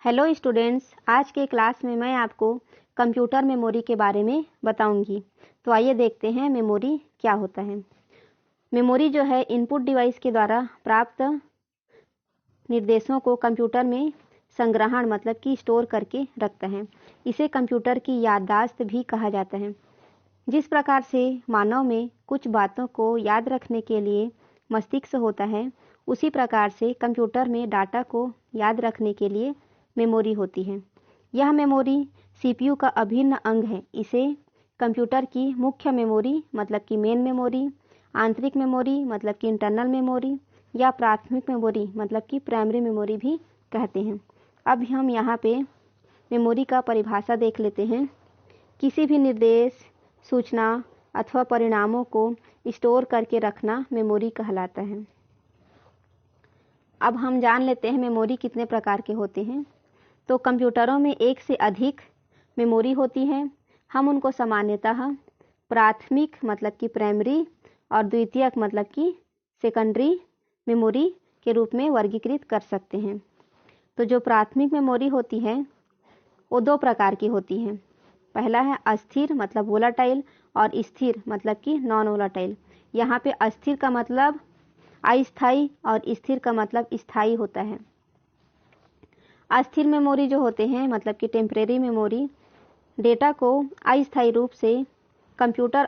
Hello students, आज के class में मैं आपको कंप्यूटर मेमोरी के बारे में बताऊंगी। तो आइए देखते हैं मेमोरी क्या होता है। मेमोरी जो है इनपुट डिवाइस के द्वारा प्राप्त निर्देशों को कंप्यूटर में संग्रहण मतलब कि स्टोर करके रखता है। इसे कंप्यूटर की याददाश्त भी कहा जाता है। जिस प्रकार से मानव में कुछ बातों को याद रखने के लिए मस्तिष्क होता है, उसी प्रकार से कंप्यूटर में डाटा को याद रखने के लिए मेमोरी होती है। यह मेमोरी सीपीयू का अभिन्न अंग है। इसे कंप्यूटर की मुख्य मेमोरी मतलब कि मेन मेमोरी, आंतरिक मेमोरी मतलब कि इंटरनल मेमोरी या प्राथमिक मेमोरी मतलब कि प्राइमरी मेमोरी भी कहते हैं। अब हम यहाँ पे मेमोरी का परिभाषा देख लेते हैं। किसी भी निर्देश, सूचना अथवा परिणामों को स्टोर करके रखना मेमोरी कहलाता है। अब हम जान लेते हैं मेमोरी कितने प्रकार के होते हैं। तो कंप्यूटरों में एक से अधिक मेमोरी होती है। हम उनको सामान्यतः प्राथमिक मतलब कि प्राइमरी और द्वितीयक मतलब कि सेकेंडरी मेमोरी के रूप में वर्गीकृत कर सकते हैं। तो जो प्राथमिक मेमोरी होती है वो दो प्रकार की होती है। पहला है अस्थिर मतलब वोलाटाइल और स्थिर मतलब कि नॉन वोलाटाइल। यहाँ पे अस्थिर का मतलब अस्थायी और स्थिर का मतलब स्थायी होता है। अस्थिर मेमोरी जो होते हैं मतलब कि टेम्परेरी मेमोरी, डेटा को अस्थायी रूप से कंप्यूटर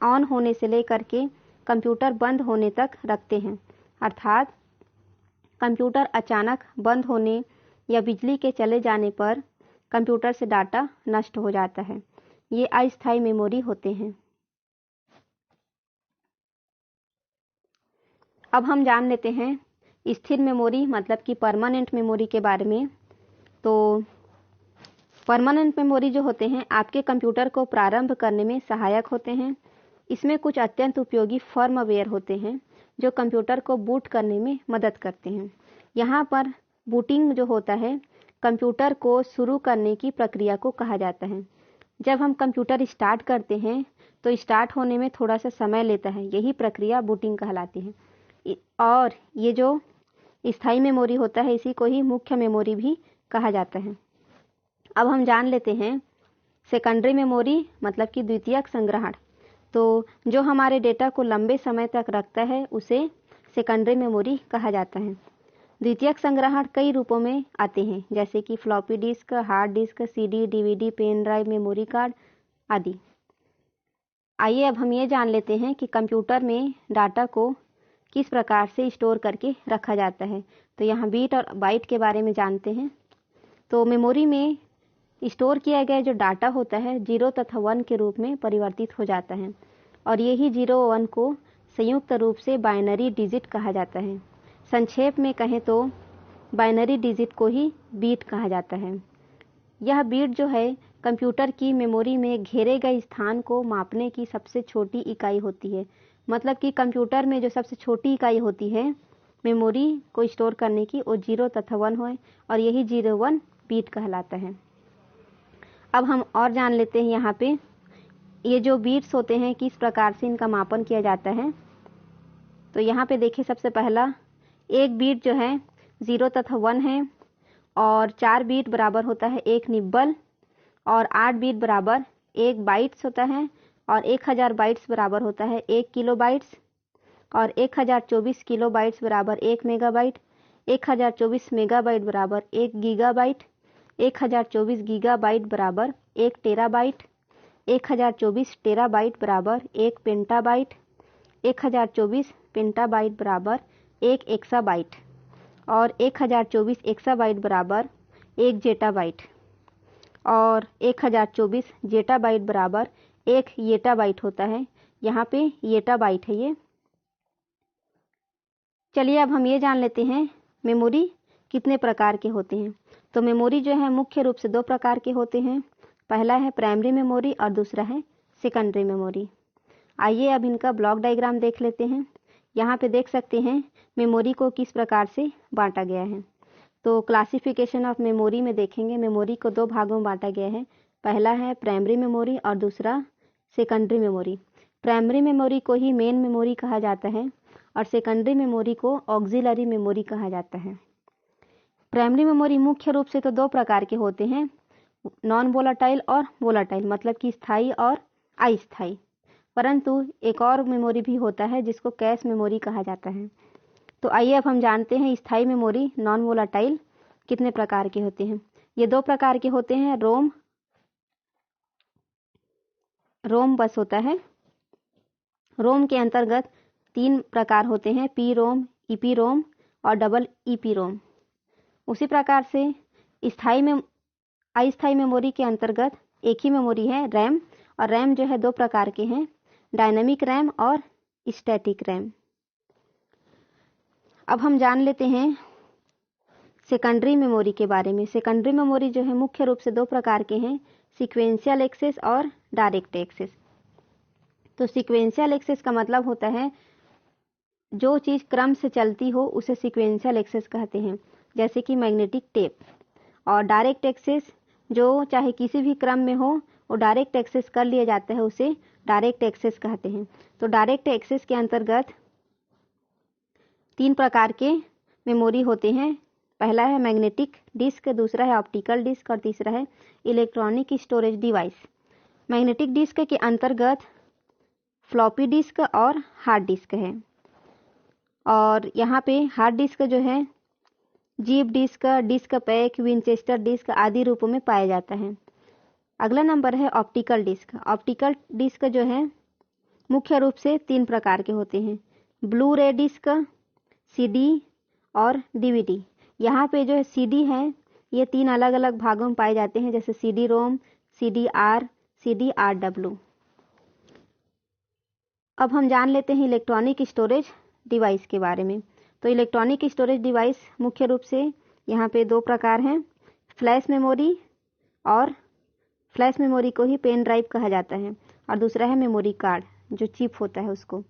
ऑन होने से लेकर के कंप्यूटर बंद होने तक रखते हैं। अर्थात कंप्यूटर अचानक बंद होने या बिजली के चले जाने पर कंप्यूटर से डाटा नष्ट हो जाता है। ये अस्थायी मेमोरी होते हैं। अब हम जान लेते हैं स्थिर मेमोरी मतलब कि परमानेंट मेमोरी के बारे में। तो परमानेंट मेमोरी जो होते हैं आपके कंप्यूटर को प्रारंभ करने में सहायक होते हैं। इसमें कुछ अत्यंत उपयोगी फर्मवेयर होते हैं जो कंप्यूटर को बूट करने में मदद करते हैं। यहाँ पर बूटिंग जो होता है कंप्यूटर को शुरू करने की प्रक्रिया को कहा जाता है। जब हम कंप्यूटर स्टार्ट करते हैं तो स्टार्ट होने में थोड़ा सा समय लेता है, यही प्रक्रिया बूटिंग कहलाती है। और ये जो स्थायी मेमोरी होता है इसी को ही मुख्य मेमोरी भी कहा जाता है। अब हम जान लेते हैं सेकेंडरी मेमोरी मतलब कि द्वितीयक संग्रहण। तो जो हमारे डेटा को लंबे समय तक रखता है उसे सेकेंडरी मेमोरी कहा जाता है। द्वितीयक संग्रहण कई रूपों में आते हैं, जैसे कि floppy disk, hard disk, CD, DVD, pen drive, memory card आदि। आइए अब हम ये जान लेते हैं कि कंप्यूटर में डाटा को किस प्रकार से स्टोर करके रखा जाता है। तो यहाँ बीट और बाइट के बारे में जानते हैं। तो मेमोरी में स्टोर किया गया जो डाटा होता है 0 तथा 1 के रूप में परिवर्तित हो जाता है और यही 0 1 को संयुक्त रूप से बाइनरी डिजिट कहा जाता है। संक्षेप में कहें तो बाइनरी डिजिट को ही बीट कहा जाता है। यह बीट जो है कंप्यूटर की मेमोरी में घेरे गए स्थान को मापने की सबसे छोटी इकाई होती है। मतलब कि कंप्यूटर में जो सबसे छोटी इकाई होती है मेमोरी को स्टोर करने की वो 0 तथा 1 है और यही 0 1 बीट कहलाता है। अब हम और जान लेते हैं यहाँ पे ये जो बीट्स होते हैं किस प्रकार से इनका मापन किया जाता है। तो यहाँ पे देखिए सबसे पहला एक बीट जो है 0 तथा 1 है और 4 बीट बराबर होता है 1 निब्बल और 8 बीट बराबर 1 बाइट्स होता है और 1000 बाइट्स बराबर होता है 1 किलो बाइट्स और 1024 किलो बाइट्स बराबर 1 मेगाबाइट, 1024 मेगाबाइट बराबर 1 गीगाबाइट, 1024 गीगाबाइट बराबर 1 टेराबाइट, 1024 टेराबाइट बराबर 1 पेंटाबाइट, 1024 पेंटाबाइट बराबर 1 एक्साबाइट और 1024 एक्साबाइट बराबर 1 जेटाबाइट और 1024 जेटाबाइट बराबर 1 येटाबाइट होता है। यहाँ पे येटाबाइट है ये। चलिए अब हम ये जान लेते हैं मेमोरी कितने प्रकार के होते हैं। तो मेमोरी जो है मुख्य रूप से दो प्रकार के होते हैं। पहला है प्राइमरी मेमोरी और दूसरा है सेकेंडरी मेमोरी। आइए अब इनका ब्लॉक डायग्राम देख लेते हैं। यहाँ पे देख सकते हैं मेमोरी को किस प्रकार से बांटा गया है। तो क्लासिफिकेशन ऑफ मेमोरी में देखेंगे मेमोरी को दो भागों में बांटा गया है। पहला है प्राइमरी मेमोरी और दूसरा सेकेंडरी मेमोरी। प्राइमरी मेमोरी को ही मेन मेमोरी कहा जाता है और सेकेंडरी मेमोरी को ऑक्सिलरी मेमोरी कहा जाता है। प्राइमरी मेमोरी मुख्य रूप से तो दो प्रकार के होते हैं, नॉन वोलाटाइल और वोलाटाइल, मतलब कि स्थायी और अस्थायी। परंतु एक और मेमोरी भी होता है जिसको कैश मेमोरी कहा जाता है। तो आइए अब हम जानते हैं स्थायी मेमोरी नॉन वोलाटाइल कितने प्रकार के होते हैं। ये दो प्रकार के होते हैं, रोम बस होता है। रोम के अंतर्गत 3 प्रकार होते हैं, पी रोम, ईपी रोम और डबल ईपी रोम। उसी प्रकार से अस्थायी मेमोरी के अंतर्गत एक ही मेमोरी है, रैम। और रैम जो है दो प्रकार के हैं, डायनेमिक रैम और स्टैटिक रैम। अब हम जान लेते हैं सेकेंडरी मेमोरी के बारे में। सेकेंडरी मेमोरी जो है मुख्य रूप से दो प्रकार के हैं, सीक्वेंशियल एक्सेस और डायरेक्ट एक्सेस। तो सीक्वेंशियल एक्सेस का मतलब होता है जो चीज़ क्रम से चलती हो उसे सीक्वेंशियल एक्सेस कहते हैं, जैसे कि मैग्नेटिक टेप। और डायरेक्ट एक्सेस जो चाहे किसी भी क्रम में हो वो डायरेक्ट एक्सेस कर लिया जाता है, उसे डायरेक्ट एक्सेस कहते हैं। तो डायरेक्ट एक्सेस के अंतर्गत 3 प्रकार के मेमोरी होते हैं। पहला है मैग्नेटिक डिस्क, दूसरा है ऑप्टिकल डिस्क और तीसरा है electronic storage device. Magnetic disk के अंतर्गत फ्लॉपी डिस्क और हार्ड डिस्क है। और यहाँ पे हार्ड डिस्क जो है zip disk, disk pack, Winchester disk आदि रूपों में पाया जाता है। अगला नंबर है ऑप्टिकल डिस्क। ऑप्टिकल डिस्क जो है मुख्य रूप से 3 प्रकार के होते हैं, ब्लू रे डिस्क, सीडी और डीवीडी। यहाँ पे जो है सीडी है ये 3 अलग अलग भागों में पाए जाते हैं, जैसे CD ROM, CD are, CD R W. अब हम जान लेते हैं इलेक्ट्रॉनिक स्टोरेज डिवाइस के बारे में। तो इलेक्ट्रॉनिक स्टोरेज डिवाइस मुख्य रूप से यहाँ पे 2 प्रकार हैं, फ्लैश मेमोरी, और फ्लैश मेमोरी को ही पेन ड्राइव कहा जाता है, और दूसरा है मेमोरी कार्ड जो चिप होता है उसको।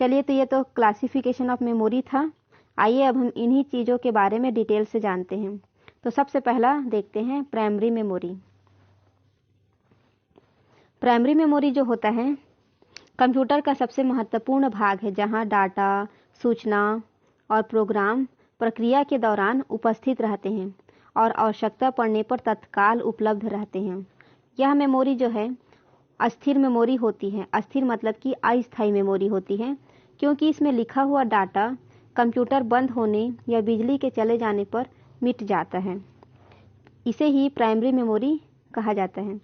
चलिए, तो ये तो क्लासिफिकेशन ऑफ मेमोरी था। आइए अब हम इन्हीं चीज़ों के बारे में डिटेल से जानते हैं। तो सबसे पहला देखते हैं प्राइमरी मेमोरी। प्राइमरी मेमोरी जो होता है कंप्यूटर का सबसे महत्वपूर्ण भाग है, जहां डाटा, सूचना और प्रोग्राम प्रक्रिया के दौरान उपस्थित रहते हैं और आवश्यकता पड़ने पर तत्काल उपलब्ध रहते हैं। यह मेमोरी जो है अस्थिर मेमोरी होती है। अस्थिर मतलब कि अस्थायी मेमोरी होती है, क्योंकि इसमें लिखा हुआ डाटा कंप्यूटर बंद होने या बिजली के चले जाने पर मिट जाता है। इसे ही प्राइमरी मेमोरी कहा जाता है।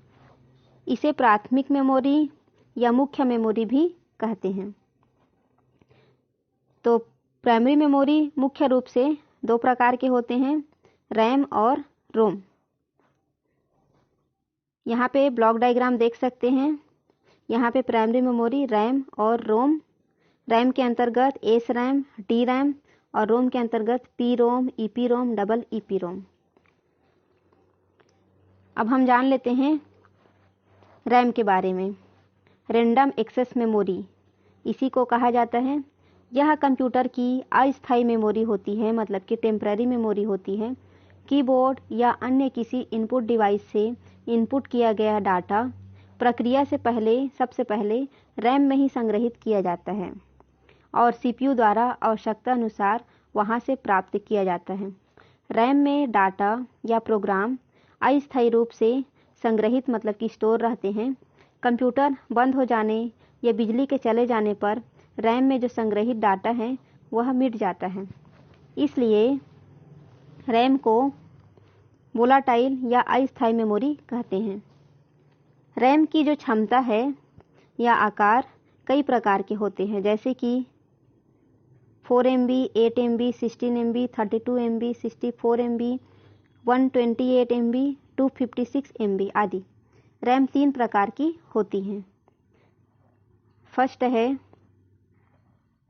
इसे प्राथमिक मेमोरी या मुख्य मेमोरी भी कहते हैं। तो प्राइमरी मेमोरी मुख्य रूप से 2 प्रकार के होते हैं, रैम और रोम। यहाँ पे ब्लॉक डायग्राम देख सकते हैं। यहाँ पे प्राइमरी मेमोरी रैम और रोम। रैम के अंतर्गत एस रैम, डी रैम, और रोम के अंतर्गत पी रोम, ईपी रोम, डबल ईपी रोम। अब हम जान लेते हैं रैम के बारे में। रैंडम एक्सेस मेमोरी इसी को कहा जाता है। यह कंप्यूटर की अस्थायी मेमोरी होती है, मतलब कि टेम्पररी मेमोरी होती है। कीबोर्ड या अन्य किसी इनपुट डिवाइस से इनपुट किया गया डाटा प्रक्रिया से सबसे पहले रैम में ही संग्रहित किया जाता है और सीपीयू द्वारा आवश्यकता अनुसार वहां से प्राप्त किया जाता है। रैम में डाटा या प्रोग्राम अस्थायी रूप से संग्रहित मतलब कि स्टोर रहते हैं। कंप्यूटर बंद हो जाने या बिजली के चले जाने पर रैम में जो संग्रहित डाटा है वह मिट जाता है। इसलिए रैम को वोलाटाइल या अस्थायी मेमोरी कहते हैं। रैम की जो क्षमता है या आकार कई प्रकार के होते हैं, जैसे कि 4 MB, 8 MB, 16 MB, 32 MB, 64 MB, 128 MB, 256 MB आदि। रैम 3 प्रकार की होती हैं। फर्स्ट है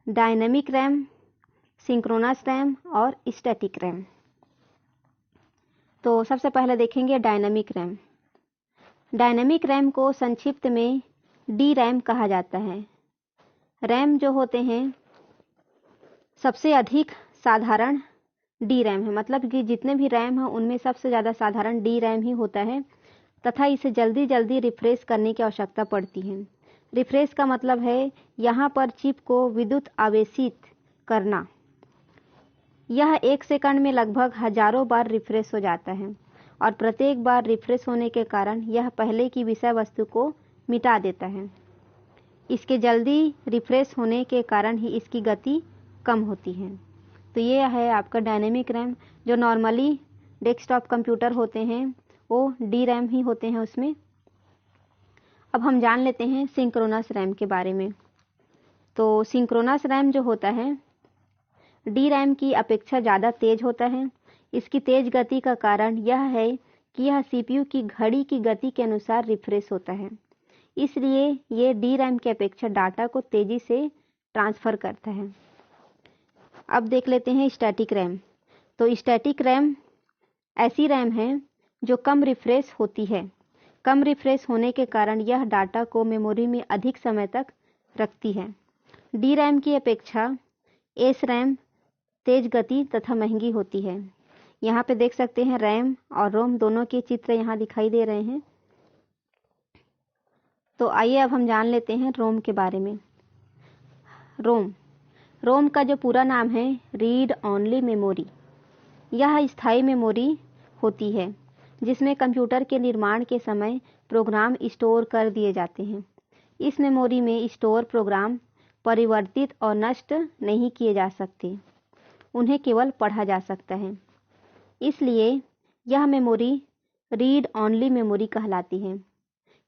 डायनेमिक रैम, सिंक्रोनस रैम और स्टैटिक रैम। तो सबसे पहले देखेंगे डायनेमिक रैम। डायनेमिक रैम को संक्षिप्त में डी रैम कहा जाता है। रैम जो होते हैं सबसे अधिक साधारण डी रैम है, मतलब कि जितने भी रैम हैं उनमें सबसे ज़्यादा साधारण डी रैम ही होता है तथा इसे जल्दी जल्दी रिफ्रेश करने की आवश्यकता पड़ती है। रिफ्रेश का मतलब है यहाँ पर चिप को विद्युत आवेशित करना। यह 1 सेकंड में लगभग हजारों बार रिफ्रेश हो जाता है और प्रत्येक बार रिफ्रेश होने के कारण यह पहले की विषय वस्तु को मिटा देता है। इसके जल्दी रिफ्रेश होने के कारण ही इसकी गति कम होती है। तो ये है आपका डायनेमिक रैम। जो नॉर्मली डेस्कटॉप कंप्यूटर होते हैं वो डी रैम ही होते हैं उसमें। अब हम जान लेते हैं सिंक्रोनस रैम के बारे में। तो सिंक्रोनस रैम जो होता है डी रैम की अपेक्षा ज़्यादा तेज होता है। इसकी तेज गति का कारण यह है कि यह सीपीयू की घड़ी की गति के अनुसार रिफ्रेश होता है, इसलिए ये डी रैम की अपेक्षा डाटा को तेजी से ट्रांसफ़र करता है। अब देख लेते हैं स्टैटिक रैम। तो स्टैटिक रैम ऐसी रैम है जो कम रिफ्रेश होती है। कम रिफ्रेश होने के कारण यह डाटा को मेमोरी में अधिक समय तक रखती है। डी रैम की अपेक्षा एस रैम तेज गति तथा महंगी होती है। यहाँ पे देख सकते हैं रैम और रोम दोनों के चित्र यहाँ दिखाई दे रहे हैं। तो आइए अब हम जान लेते हैं रोम के बारे में। रोम का जो पूरा नाम है रीड ओनली मेमोरी। यह स्थायी मेमोरी होती है जिसमें कंप्यूटर के निर्माण के समय प्रोग्राम स्टोर कर दिए जाते हैं। इस मेमोरी में स्टोर प्रोग्राम परिवर्तित और नष्ट नहीं किए जा सकते, उन्हें केवल पढ़ा जा सकता है। इसलिए यह मेमोरी रीड ओनली मेमोरी कहलाती है।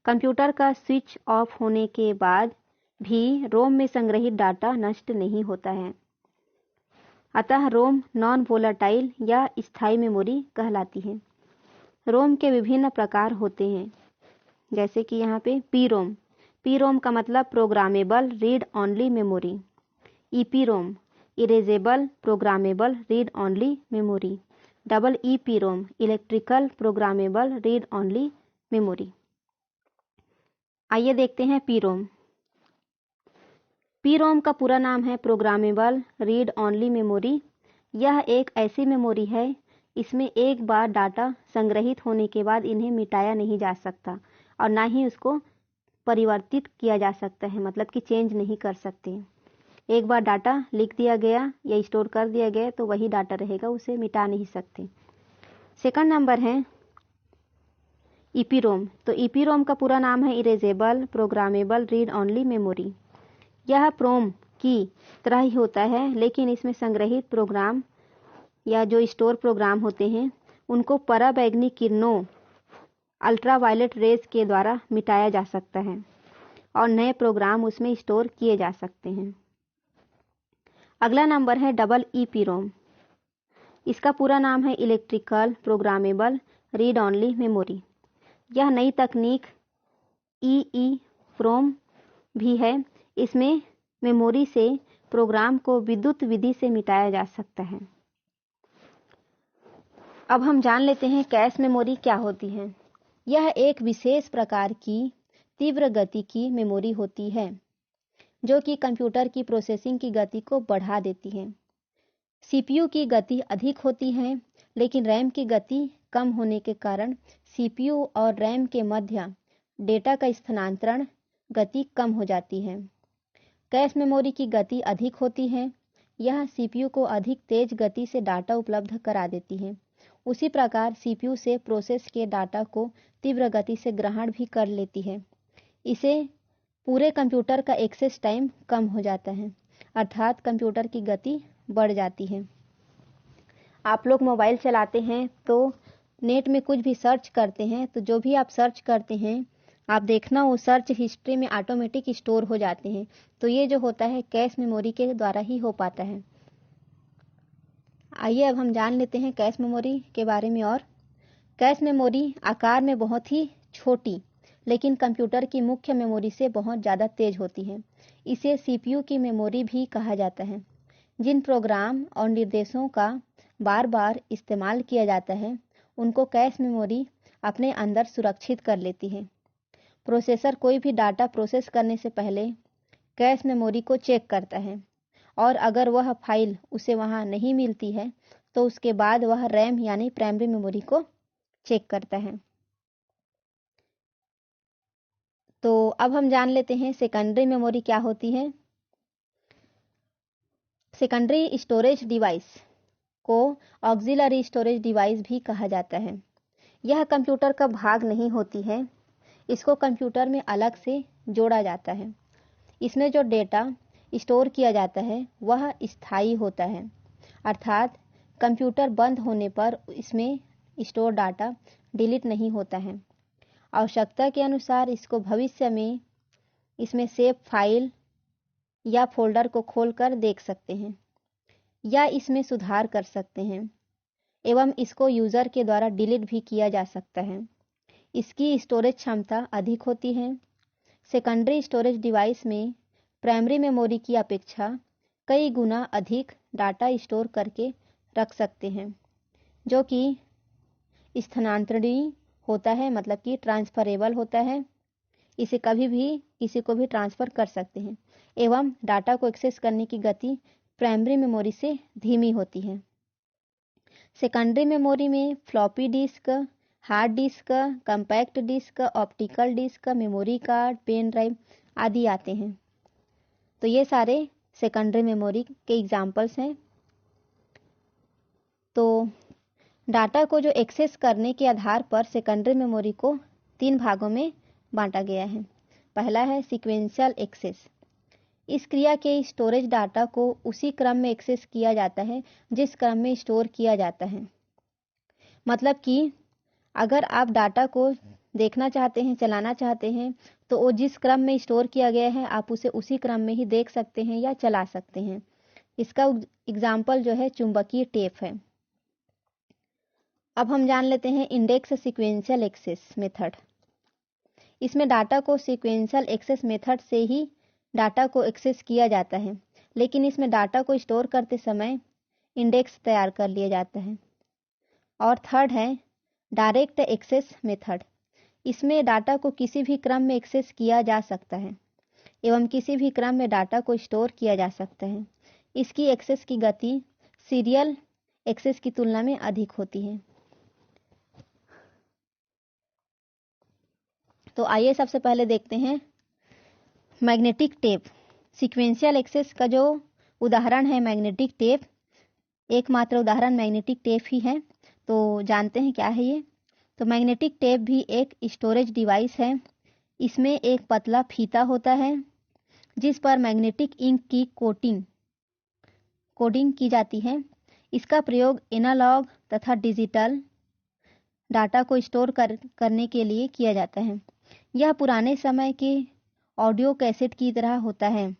कंप्यूटर का स्विच ऑफ होने के बाद भी रोम में संग्रहित डाटा नष्ट नहीं होता है, अतः रोम नॉन वोलाटाइल या स्थायी मेमोरी कहलाती है। रोम के विभिन्न प्रकार होते हैं, जैसे कि यहाँ पे पी रोम का मतलब programmable read only memory, EP ROM erasable programmable read only memory, double EP ROM electrical programmable read only memory. आइए देखते हैं पी रोम का पूरा नाम है प्रोग्रामेबल रीड ओनली मेमोरी। यह एक ऐसी मेमोरी है, इसमें एक बार डाटा संग्रहित होने के बाद इन्हें मिटाया नहीं जा सकता और ना ही उसको परिवर्तित किया जा सकता है, मतलब कि चेंज नहीं कर सकते। एक बार डाटा लिख दिया गया या स्टोर कर दिया गया तो वही डाटा रहेगा, उसे मिटा नहीं सकते। सेकंड नंबर है ईपीरोम। तो ईपीरोम का पूरा नाम है erasable programmable read only memory. यह प्रोम की तरह ही होता है, लेकिन इसमें संग्रहित प्रोग्राम या जो स्टोर प्रोग्राम होते हैं उनको पराबैंगनी किरणों अल्ट्रावायलेट रेज के द्वारा मिटाया जा सकता है और नए प्रोग्राम उसमें स्टोर किए जा सकते हैं। अगला नंबर है डबल ईपी रोम। इसका पूरा नाम है electrical programmable read only memory. यह नई तकनीक EEPROM भी है। इसमें मेमोरी से प्रोग्राम को विद्युत विधि से मिटाया जा सकता है। अब हम जान लेते हैं कैश मेमोरी क्या होती है। यह एक विशेष प्रकार की तीव्र गति की मेमोरी होती है जो कि कंप्यूटर की प्रोसेसिंग की गति को बढ़ा देती है। सीपीयू की गति अधिक होती है, लेकिन रैम की गति कम होने के कारण सीपीयू और रैम के मध्य डेटा का स्थानांतरण गति कम हो जाती है। कैश मेमोरी की गति अधिक होती है। यह सीपीयू को अधिक तेज गति से डाटा उपलब्ध करा देती है। उसी प्रकार सीपीयू से प्रोसेस के डाटा को तीव्र गति से ग्रहण भी कर लेती है। इसे पूरे कंप्यूटर का एक्सेस टाइम कम हो जाता है, अर्थात कंप्यूटर की गति बढ़ जाती है। आप लोग मोबाइल चलाते हैं तो नेट में कुछ भी सर्च करते हैं, तो जो भी आप सर्च करते हैं आप देखना वो सर्च हिस्ट्री में ऑटोमेटिक स्टोर हो जाते हैं। तो ये जो होता है कैश मेमोरी के द्वारा ही हो पाता है। आइए अब हम जान लेते हैं कैश मेमोरी के बारे में। और कैश मेमोरी आकार में बहुत ही छोटी लेकिन कंप्यूटर की मुख्य मेमोरी से बहुत ज़्यादा तेज होती है। इसे सीपीयू की मेमोरी भी कहा जाता है। जिन प्रोग्राम और निर्देशों का बार बार इस्तेमाल किया जाता है उनको कैश मेमोरी अपने अंदर सुरक्षित कर लेती है। प्रोसेसर कोई भी डाटा प्रोसेस करने से पहले कैश मेमोरी को चेक करता है और अगर वह फाइल उसे वहाँ नहीं मिलती है तो उसके बाद वह रैम यानी प्राइमरी मेमोरी को चेक करता है। तो अब हम जान लेते हैं सेकेंडरी मेमोरी क्या होती है। सेकेंडरी स्टोरेज डिवाइस को ऑक्सिलरी स्टोरेज डिवाइस भी कहा जाता है। यह कंप्यूटर का भाग नहीं होती है, इसको कंप्यूटर में अलग से जोड़ा जाता है। इसमें जो डेटा स्टोर किया जाता है वह स्थायी होता है, अर्थात कंप्यूटर बंद होने पर इसमें स्टोर डाटा डिलीट नहीं होता है। आवश्यकता के अनुसार इसको भविष्य में इसमें सेव फाइल या फोल्डर को खोलकर देख सकते हैं या इसमें सुधार कर सकते हैं एवं इसको यूज़र के द्वारा डिलीट भी किया जा सकता है। इसकी स्टोरेज क्षमता अधिक होती है। सेकेंडरी स्टोरेज डिवाइस में प्राइमरी मेमोरी की अपेक्षा कई गुना अधिक डाटा स्टोर करके रख सकते हैं, जो कि स्थानांतरणीय होता है, मतलब कि ट्रांसफरेबल होता है। इसे कभी भी किसी को भी ट्रांसफ़र कर सकते हैं एवं डाटा को एक्सेस करने की गति प्राइमरी मेमोरी से धीमी होती है। सेकेंडरी मेमोरी में floppy disk, hard disk, compact disk, optical disk, memory card, pen drive आदि आते हैं। तो ये सारे सेकेंडरी मेमोरी के एग्जाम्पल्स हैं। तो डाटा को जो एक्सेस करने के आधार पर सेकेंडरी मेमोरी को 3 भागों में बांटा गया है। पहला है सीक्वेंशियल एक्सेस। इस क्रिया के स्टोरेज डाटा को उसी क्रम में एक्सेस किया जाता है जिस क्रम में स्टोर किया जाता है। मतलब कि अगर आप डाटा को देखना चाहते हैं, चलाना चाहते हैं, तो वो जिस क्रम में स्टोर किया गया है आप उसे उसी क्रम में ही देख सकते हैं या चला सकते हैं। इसका एग्जाम्पल जो है चुंबकीय टेप है। अब हम जान लेते हैं इंडेक्स सीक्वेंशियल एक्सेस मेथड। इसमें डाटा को सीक्वेंशियल एक्सेस मेथड से ही डाटा को एक्सेस किया जाता है, लेकिन इसमें डाटा को स्टोर करते समय इंडेक्स तैयार कर लिया जाता है। और थर्ड है डायरेक्ट एक्सेस मेथड। इसमें डाटा को किसी भी क्रम में एक्सेस किया जा सकता है एवं किसी भी क्रम में डाटा को स्टोर किया जा सकता है। इसकी एक्सेस की गति सीरियल एक्सेस की तुलना में अधिक होती है। तो आइए सबसे पहले देखते हैं मैग्नेटिक टेप। सीक्वेंशियल एक्सेस का जो उदाहरण है मैग्नेटिक टेप, एकमात्र उदाहरण मैग्नेटिक टेप ही है। तो जानते हैं क्या है ये। तो मैग्नेटिक टेप भी एक स्टोरेज डिवाइस है। इसमें एक पतला फीता होता है जिस पर मैग्नेटिक इंक की कोडिंग की जाती है। इसका प्रयोग एनालॉग तथा डिजिटल डाटा को स्टोर करने के लिए किया जाता है। यह पुराने समय के ऑडियो कैसेट की तरह होता है।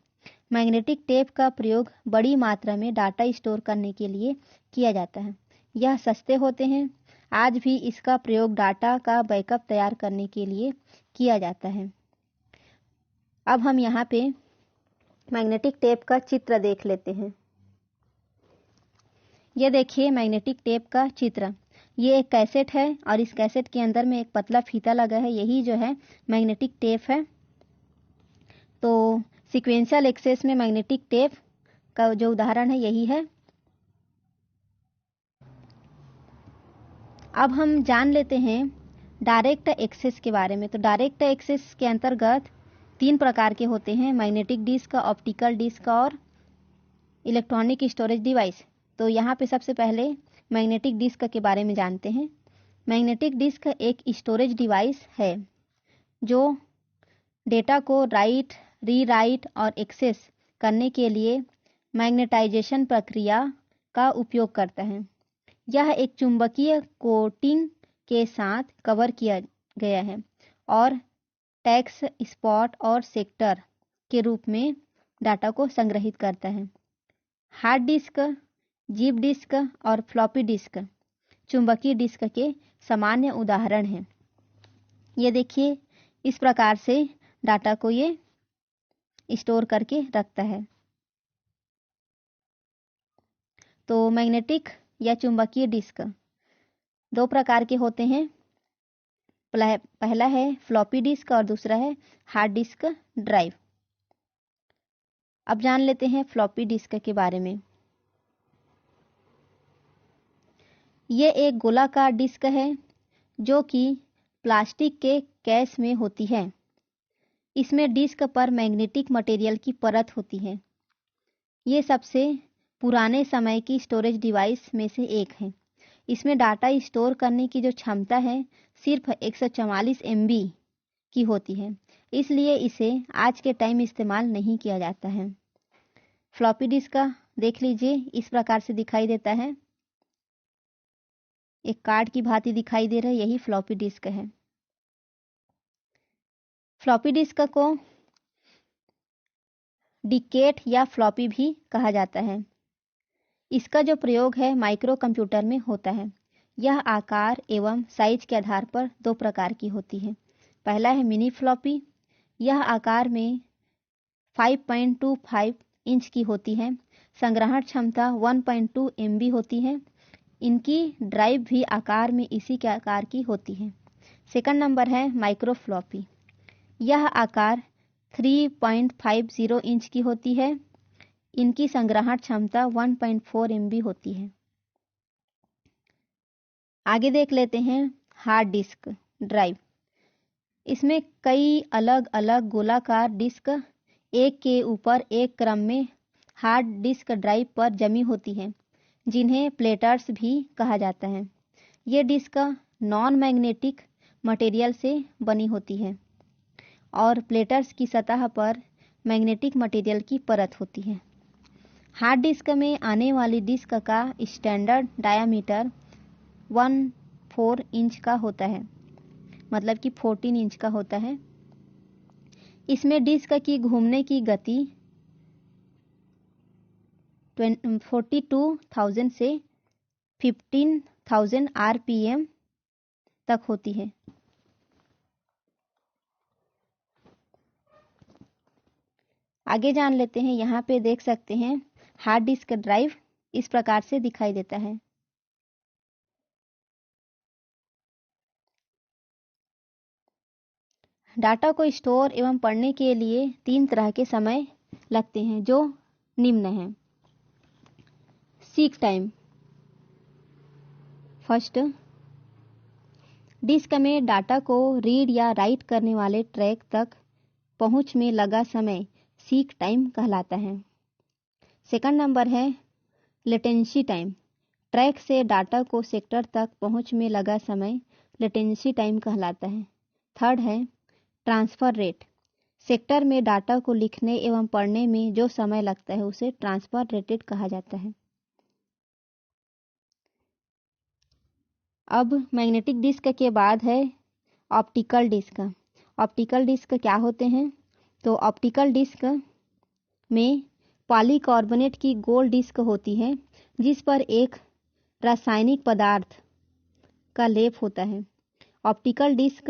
मैग्नेटिक टेप का प्रयोग बड़ी मात्रा में डाटा स्टोर करने के लिए किया जाता है। यह सस्ते होते हैं। आज भी इसका प्रयोग डाटा का बैकअप तैयार करने के लिए किया जाता है। अब हम यहाँ पे मैग्नेटिक टेप का चित्र देख लेते हैं। ये देखिए मैग्नेटिक टेप का चित्र। ये एक कैसेट है और इस कैसेट के अंदर में एक पतला फीता लगा है, यही जो है मैग्नेटिक टेप है। तो सीक्वेंशियल एक्सेस में मैग्नेटिक टेप का जो उदाहरण है यही है। अब हम जान लेते हैं डायरेक्ट एक्सेस के बारे में। तो डायरेक्ट एक्सेस के अंतर्गत 3 प्रकार के होते हैं, मैग्नेटिक डिस्क, ऑप्टिकल डिस्क और इलेक्ट्रॉनिक स्टोरेज डिवाइस। तो यहाँ पे सबसे पहले मैग्नेटिक डिस्क के बारे में जानते हैं। मैग्नेटिक डिस्क एक स्टोरेज डिवाइस है जो डेटा को राइट, रीराइट और एक्सेस करने के लिए मैग्नेटाइजेशन प्रक्रिया का उपयोग करता है। यह एक चुंबकीय कोटिंग के साथ कवर किया गया है और टैक्स, स्पॉट और सेक्टर के रूप में डाटा को संग्रहित करता है। हार्ड डिस्क, जिप डिस्क और फ्लॉपी डिस्क चुंबकीय डिस्क के सामान्य उदाहरण हैं। ये देखिए इस प्रकार से डाटा को ये स्टोर करके रखता है। तो मैग्नेटिक या चुंबकीय डिस्क 2 प्रकार के होते हैं। पहला है फ्लॉपी डिस्क और दूसरा है हार्ड डिस्क ड्राइव। अब जान लेते हैं फ्लॉपी डिस्क के बारे में। ये एक गोलाकार डिस्क है जो कि प्लास्टिक के केस में होती है। इसमें डिस्क पर मैग्नेटिक मटेरियल की परत होती है। ये सबसे पुराने समय की स्टोरेज डिवाइस में से एक है। इसमें डाटा स्टोर करने की जो क्षमता है सिर्फ 144 MB की होती है, इसलिए इसे आज के टाइम इस्तेमाल नहीं किया जाता है। फ्लॉपी डिस्क का देख लीजिए, इस प्रकार से दिखाई देता है, एक कार्ड की भांति दिखाई दे रहा है, यही फ्लॉपी डिस्क है। फ्लॉपी डिस्क को डिकेट या फ्लॉपी भी कहा जाता है। इसका जो प्रयोग है माइक्रो कंप्यूटर में होता है। यह आकार एवं साइज के आधार पर दो प्रकार की होती है। पहला है मिनी फ्लॉपी, यह आकार में 5.25 इंच की होती है। संग्रहण क्षमता 1.2 MB होती है। इनकी ड्राइव भी आकार में इसी के आकार की होती है। सेकंड नंबर है माइक्रो फ्लॉपी, यह आकार 3.50 इंच की होती है। इनकी संग्रहण क्षमता 1.4 MB होती है। आगे देख लेते हैं हार्ड डिस्क ड्राइव। इसमें कई अलग अलग गोलाकार डिस्क एक के ऊपर एक क्रम में हार्ड डिस्क ड्राइव पर जमी होती हैं, जिन्हें प्लेटर्स भी कहा जाता है। ये डिस्क नॉन मैग्नेटिक मटेरियल से बनी होती है और प्लेटर्स की सतह पर मैग्नेटिक मटेरियल की परत होती है। हार्ड डिस्क में आने वाली डिस्क का स्टैंडर्ड डायामीटर 1/4 इंच का होता है, मतलब कि 14 इंच का होता है। इसमें डिस्क की घूमने की गति 42,000 से 15,000 RPM तक होती है। आगे जान लेते हैं, यहाँ पे देख सकते हैं हार्ड डिस्क ड्राइव इस प्रकार से दिखाई देता है। डाटा को स्टोर एवं पढ़ने के लिए 3 तरह के समय लगते हैं, जो निम्न हैं। Seek time. फर्स्ट, डिस्क में डाटा को रीड या राइट करने वाले ट्रैक तक पहुंच में लगा समय सीक टाइम कहलाता है। सेकंड नंबर है लेटेंसी टाइम। ट्रैक से डाटा को सेक्टर तक पहुंच में लगा समय लेटेंसी टाइम कहलाता है। थर्ड है ट्रांसफ़र रेट। सेक्टर में डाटा को लिखने एवं पढ़ने में जो समय लगता है उसे ट्रांसफ़र रेटेड कहा जाता है। अब मैग्नेटिक डिस्क के बाद है ऑप्टिकल डिस्क। ऑप्टिकल डिस्क क्या होते हैं? तो ऑप्टिकल डिस्क में पॉलीकार्बोनेट की गोल डिस्क होती है, जिस पर एक रासायनिक पदार्थ का लेप होता है। ऑप्टिकल डिस्क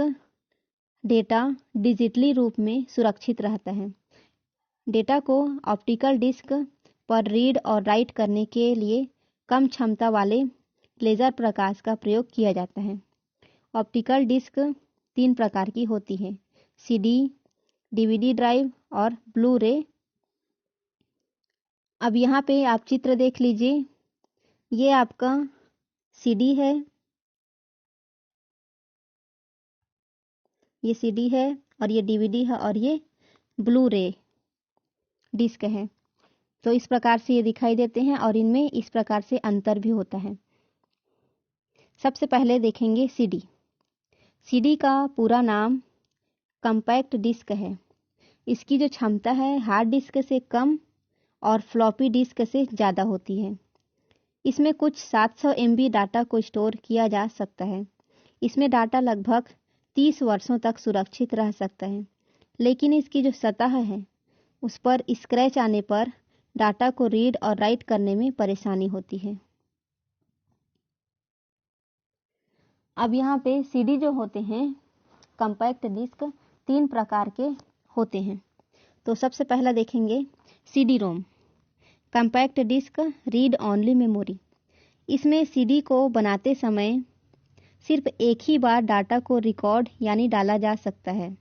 डेटा डिजिटली रूप में सुरक्षित रहता है। डेटा को ऑप्टिकल डिस्क पर रीड और राइट करने के लिए कम क्षमता वाले लेज़र प्रकाश का प्रयोग किया जाता है। ऑप्टिकल डिस्क 3 प्रकार की होती है, CD, DVD ड्राइव और ब्लू रे। अब यहाँ पे आप चित्र देख लीजिए, ये आपका CD है, ये CD है और ये DVD है और ये ब्लू रे डिस्क है। तो इस प्रकार से ये दिखाई देते हैं और इनमें इस प्रकार से अंतर भी होता है। सबसे पहले देखेंगे CD। CD का पूरा नाम कॉम्पैक्ट डिस्क है। इसकी जो क्षमता है हार्ड डिस्क से कम और फ्लॉपी डिस्क से ज़्यादा होती है। इसमें कुछ 700 MB डाटा को स्टोर किया जा सकता है। इसमें डाटा लगभग 30 वर्षों तक सुरक्षित रह सकता है, लेकिन इसकी जो सतह है उस पर स्क्रैच आने पर डाटा को रीड और राइट करने में परेशानी होती है। अब यहाँ पे CD जो होते हैं कॉम्पैक्ट डिस्क 3 प्रकार के होते हैं। तो सबसे पहला देखेंगे CD-ROM, compact disk read only memory. इसमें CD को बनाते समय सिर्फ एक ही बार डाटा को रिकॉर्ड यानी डाला जा सकता है।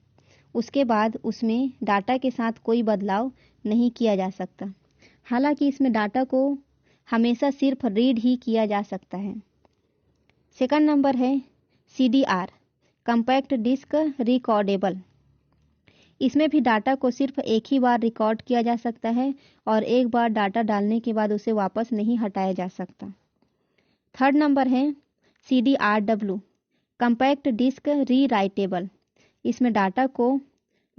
उसके बाद उसमें डाटा के साथ कोई बदलाव नहीं किया जा सकता। हालांकि इसमें डाटा को हमेशा सिर्फ रीड ही किया जा सकता है। सेकंड नंबर है CDR, कॉम्पैक्ट डिस्क रिकॉर्डेबल। इसमें भी डाटा को सिर्फ एक ही बार रिकॉर्ड किया जा सकता है और एक बार डाटा डालने के बाद उसे वापस नहीं हटाया जा सकता। थर्ड नंबर है CDRW, कम्पैक्ट डिस्क रीराइटेबल। इसमें डाटा को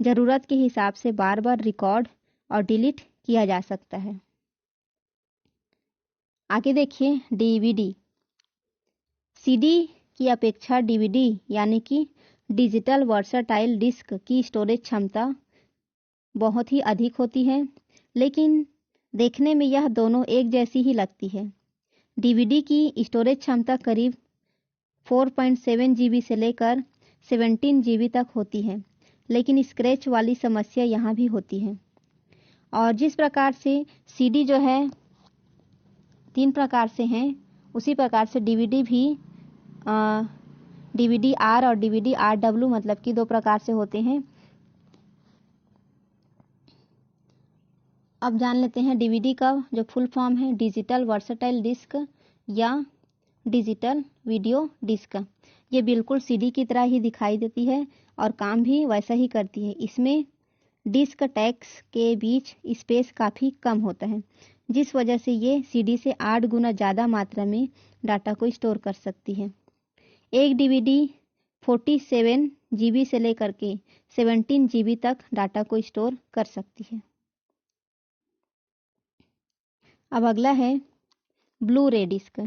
ज़रूरत के हिसाब से बार बार रिकॉर्ड और डिलीट किया जा सकता है। आगे देखिए DVD। CD की अपेक्षा DVD यानी कि डिजिटल वर्सटाइल डिस्क की स्टोरेज क्षमता बहुत ही अधिक होती है, लेकिन देखने में यह दोनों एक जैसी ही लगती है। DVD की स्टोरेज क्षमता करीब 4.7 GB से लेकर 17 GB तक होती है, लेकिन स्क्रैच वाली समस्या यहाँ भी होती है। और जिस प्रकार से CD जो है 3 प्रकार से हैं, उसी प्रकार से DVD भी DVD-R और DVD-RW मतलब कि 2 प्रकार से होते हैं। अब जान लेते हैं DVD का जो फुल फॉर्म है डिजिटल वर्सटाइल डिस्क या डिजिटल वीडियो डिस्क। ये बिल्कुल CD की तरह ही दिखाई देती है और काम भी वैसा ही करती है। इसमें डिस्क टैग्स के बीच स्पेस काफ़ी कम होता है, जिस वजह से ये CD से 8 गुना ज़्यादा मात्रा में डाटा को स्टोर कर सकती है। एक DVD 47 GB से लेकर के 17 GB तक डाटा को स्टोर कर सकती है। अब अगला है ब्लू रे डिस्क।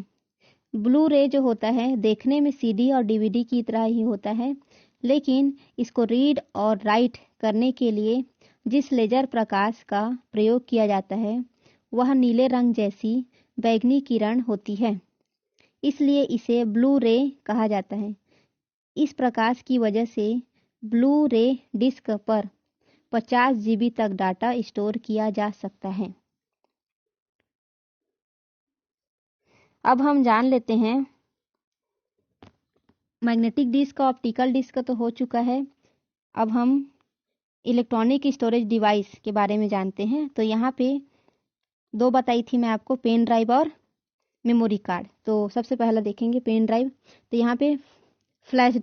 ब्लू रे जो होता है देखने में CD और DVD की तरह ही होता है, लेकिन इसको रीड और राइट करने के लिए जिस लेजर प्रकाश का प्रयोग किया जाता है वह नीले रंग जैसी बैंगनी किरण होती है, इसलिए इसे ब्लू रे कहा जाता है। इस प्रकाश की वजह से ब्लू रे डिस्क पर 50 GB तक डाटा स्टोर किया जा सकता है। अब हम जान लेते हैं मैग्नेटिक डिस्क, ऑप्टिकल डिस्क तो हो चुका है। अब हम इलेक्ट्रॉनिक स्टोरेज डिवाइस के बारे में जानते हैं। तो यहाँ पे 2 बताई थी मैं आपको, पेन ड्राइव और मेमोरी कार्ड। तो सबसे पहला देखेंगे पेन ड्राइव। तो यहाँ पे फ्लैश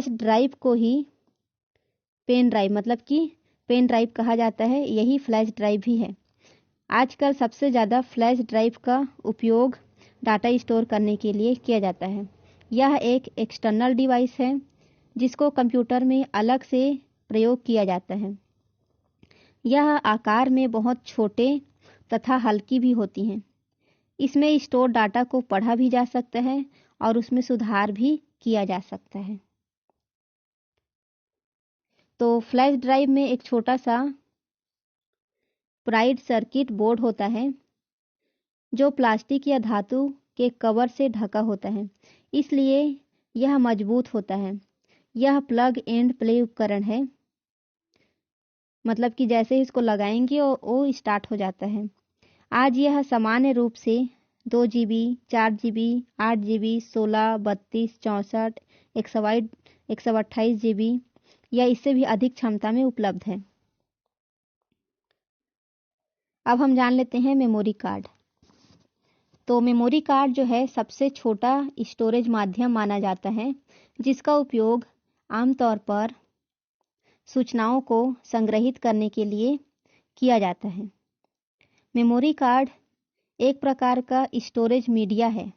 ड्राइव को ही पेन ड्राइव मतलब कि पेन ड्राइव कहा जाता है, यही फ्लैश ड्राइव भी है। आजकल सबसे ज़्यादा फ्लैश ड्राइव का उपयोग डाटा स्टोर करने के लिए किया जाता है। यह एक एक्सटर्नल डिवाइस है जिसको कंप्यूटर में अलग से प्रयोग किया जाता है। यह आकार में बहुत छोटे तथा हल्की भी होती हैं। इसमें स्टोर डाटा को पढ़ा भी जा सकता है और उसमें सुधार भी किया जा सकता है। तो फ्लैश ड्राइव में एक छोटा सा प्राइड सर्किट बोर्ड होता है जो प्लास्टिक या धातु के कवर से ढका होता है, इसलिए यह मजबूत होता है। यह प्लग एंड प्ले उपकरण है, मतलब कि जैसे ही इसको लगाएंगे वो स्टार्ट हो जाता है। आज यह सामान्य रूप से 2 GB, 4 GB, 8 GB, 16, 32, 64, 128 GB या इससे भी अधिक क्षमता में उपलब्ध है। अब हम जान लेते हैं मेमोरी कार्ड। तो मेमोरी कार्ड जो है सबसे छोटा स्टोरेज माध्यम माना जाता है, जिसका उपयोग आमतौर पर सूचनाओं को संग्रहित करने के लिए किया जाता है। मेमोरी कार्ड एक प्रकार का स्टोरेज मीडिया है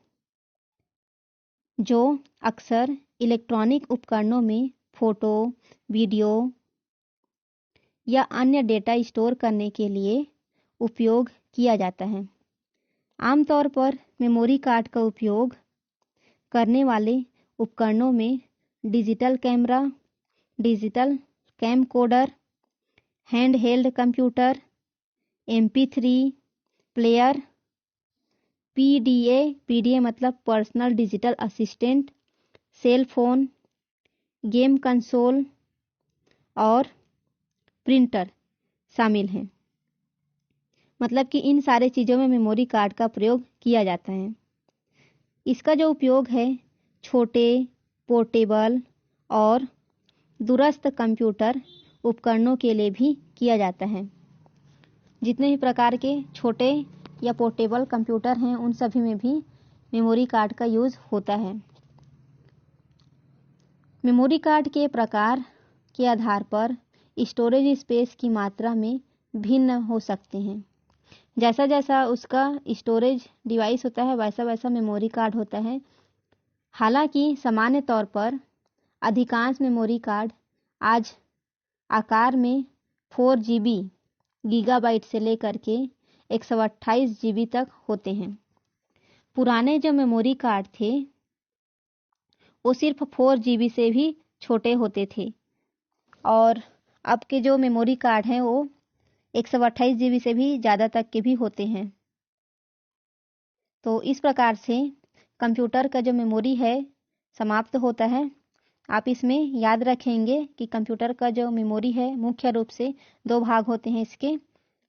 जो अक्सर इलेक्ट्रॉनिक उपकरणों में फोटो, वीडियो या अन्य डेटा स्टोर करने के लिए उपयोग किया जाता है। आमतौर पर मेमोरी कार्ड का उपयोग करने वाले उपकरणों में digital camera, digital camcorder, handheld computer, MP3 player, PDA मतलब personal digital assistant, cell phone, game console और प्रिंटर शामिल हैं। मतलब कि इन सारे चीज़ों में मेमोरी कार्ड का प्रयोग किया जाता है। इसका जो उपयोग है छोटे, पोर्टेबल और दूरस्थ कंप्यूटर उपकरणों के लिए भी किया जाता है। जितने भी प्रकार के छोटे या पोर्टेबल कंप्यूटर हैं उन सभी में भी मेमोरी कार्ड का यूज़ होता है। मेमोरी कार्ड के प्रकार के आधार पर स्टोरेज स्पेस की मात्रा में भिन्न हो सकते हैं। जैसा जैसा उसका स्टोरेज डिवाइस होता है वैसा वैसा मेमोरी कार्ड होता है। हालांकि सामान्य तौर पर अधिकांश मेमोरी कार्ड आज आकार में 4 GB गीगाबाइट से लेकर के 128 GB तक होते हैं। पुराने जो मेमोरी कार्ड थे वो सिर्फ 4 GB से भी छोटे होते थे और अब के जो मेमोरी कार्ड हैं वो 128 GB से भी ज़्यादा तक के भी होते हैं। तो इस प्रकार से कंप्यूटर का जो मेमोरी है समाप्त होता है। आप इसमें याद रखेंगे कि कंप्यूटर का जो मेमोरी है मुख्य रूप से 2 भाग होते हैं इसके,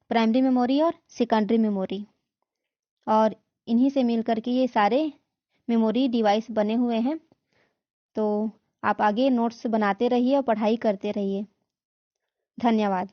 प्राइमरी मेमोरी और सेकेंडरी मेमोरी, और इन्हीं से मिलकर के ये सारे मेमोरी डिवाइस बने हुए हैं। तो आप आगे नोट्स बनाते रहिए और पढ़ाई करते रहिए। धन्यवाद।